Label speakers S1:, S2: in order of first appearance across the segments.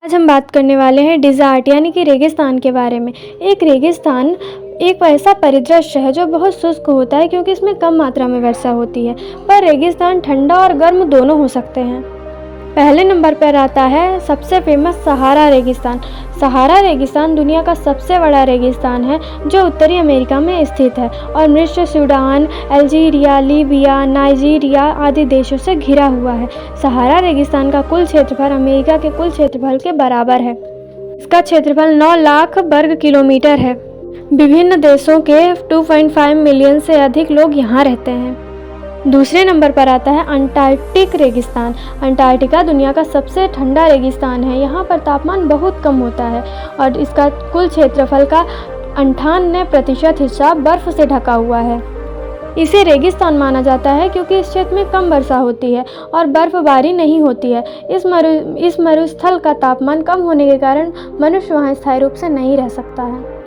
S1: आज हम बात करने वाले हैं डिज़र्ट यानी कि रेगिस्तान के बारे में। एक रेगिस्तान एक ऐसा परिदृश्य है जो बहुत शुष्क होता है क्योंकि इसमें कम मात्रा में वर्षा होती है, पर रेगिस्तान ठंडा और गर्म दोनों हो सकते हैं। पहले नंबर पर आता है सबसे फेमस सहारा रेगिस्तान। सहारा रेगिस्तान दुनिया का सबसे बड़ा रेगिस्तान है जो उत्तरी अमेरिका में स्थित है और मिस्र, सूडान, अल्जीरिया, लीबिया, नाइजीरिया आदि देशों से घिरा हुआ है। सहारा रेगिस्तान का कुल क्षेत्रफल अमेरिका के कुल क्षेत्रफल के बराबर है। इसका क्षेत्रफल 9 लाख वर्ग किलोमीटर है। विभिन्न देशों के 2.5 मिलियन से अधिक लोग यहाँ रहते हैं। दूसरे नंबर पर आता है अंटार्कटिक रेगिस्तान। अंटार्कटिका दुनिया का सबसे ठंडा रेगिस्तान है। यहाँ पर तापमान बहुत कम होता है और इसका कुल क्षेत्रफल का 98% हिस्सा बर्फ से ढका हुआ है। इसे रेगिस्तान माना जाता है क्योंकि इस क्षेत्र में कम वर्षा होती है और बर्फबारी नहीं होती है। इस मरुस्थल का तापमान कम होने के कारण मनुष्य वहाँ स्थायी रूप से नहीं रह सकता है।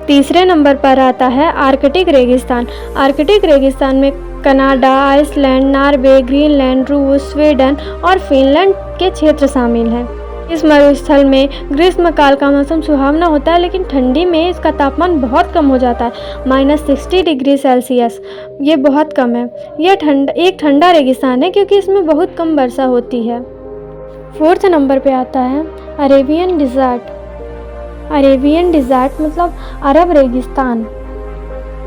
S1: तीसरे नंबर पर आता है आर्कटिक रेगिस्तान। आर्कटिक रेगिस्तान में कनाडा, आइसलैंड, नॉर्वे, ग्रीनलैंड, रूस, स्वीडन और फिनलैंड के क्षेत्र शामिल हैं। इस मरुस्थल में ग्रीष्मकाल का मौसम सुहावना होता है, लेकिन ठंडी में इसका तापमान बहुत कम हो जाता है, -60 डिग्री सेल्सियस। ये बहुत कम है। यह एक ठंडा रेगिस्तान है क्योंकि इसमें बहुत कम वर्षा होती है। फोर्थ नंबर पे आता है अरेबियन डिज़र्ट। अरेबियन डिज़र्ट मतलब अरब रेगिस्तान।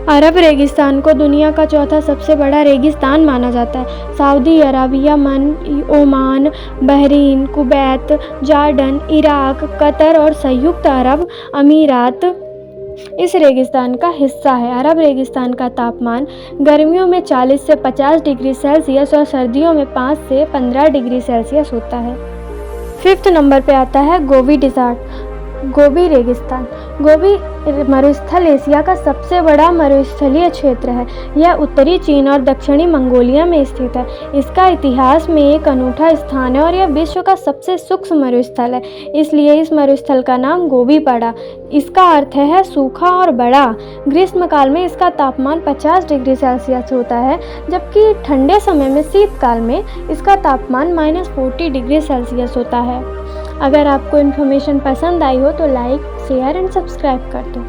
S1: अरब रेगिस्तान को दुनिया का चौथा सबसे बड़ा रेगिस्तान माना जाता है। Saudi Arab, Yemen, Oman, Bahrain, Kuwait, Jordan, Iraq, Qatar और संयुक्त अरब अमीरात इस रेगिस्तान का हिस्सा है। अरब रेगिस्तान का तापमान गर्मियों में 40 से 50 डिग्री सेल्सियस और सर्दियों में 5 से 15 डिग्री सेल्सियस होता है। फिफ्थ नंबर पे आता है गोबी डिज़र्ट। गोबी रेगिस्तान। गोबी मरुस्थल एशिया का सबसे बड़ा मरुस्थलीय क्षेत्र है। यह उत्तरी चीन और दक्षिणी मंगोलिया में स्थित है। इसका इतिहास में एक अनूठा स्थान है और यह विश्व का सबसे सूक्ष्म मरुस्थल है, इसलिए इस मरुस्थल का नाम गोबी पड़ा। इसका अर्थ है सूखा और बड़ा। ग्रीष्मकाल में इसका तापमान 50 डिग्री सेल्सियस होता है, जबकि ठंडे समय में शीतकाल में इसका तापमान -40 डिग्री सेल्सियस होता है। अगर आपको इन्फॉर्मेशन पसंद आई हो तो लाइक, शेयर एंड सब्सक्राइब कर दो।